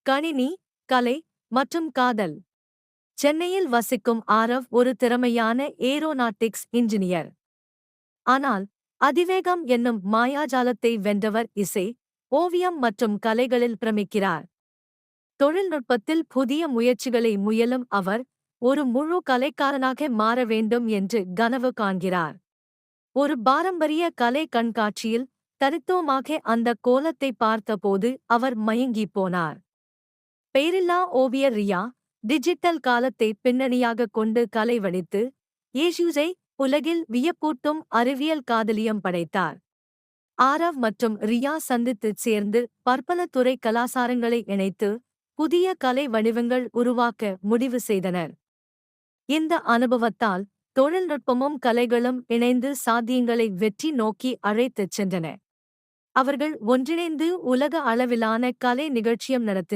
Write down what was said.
கணினி, கலை மற்றும் காதல். சென்னையில் வசிக்கும் ஆரவ் ஒரு திறமையான ஏரோநாட்டிக்ஸ் இன்ஜினியர். ஆனால், அதிவேகம் என்னும் மாயாஜாலத்தை வென்றவர் இசை, ஓவியம் மற்றும் கலைகளில் பிரமிக்கிறார். தொழில்நுட்பத்தில் புதிய முயற்சிகளை முயலும் அவர், ஒரு முழு கலைக்காரனாக மாற வேண்டும் என்று கனவு காண்கிறார். ஒரு பாரம்பரிய கலை கண்காட்சியில் தனித்துவமாக அந்த கோலத்தை பார்த்தபோது அவர் மயங்கிப் போனார். பெயரில்லா ஓவியர் ரியா, டிஜிட்டல் காலத்தை பின்னணியாகக் கொண்டு கலை வடித்து, ஏஷூஸை உலகில் வியப்பூட்டும் அறிவியல் காதலியம் படைத்தார். ஆரவ் மற்றும் ரியா சந்தித்துச் சேர்ந்து பற்பல துறை கலாசாரங்களை இணைத்து, புதிய கலை வடிவங்கள் உருவாக்க முடிவு செய்தனர். இந்த அனுபவத்தால், தொழில்நுட்பமும் கலைகளும் இணைந்து சாத்தியங்களை வெற்றி நோக்கி அழைத்துச் சென்றன. அவர்கள் ஒன்றிணைந்து உலக அளவிலான கலை நிகழ்ச்சியம் நடத்தினர்.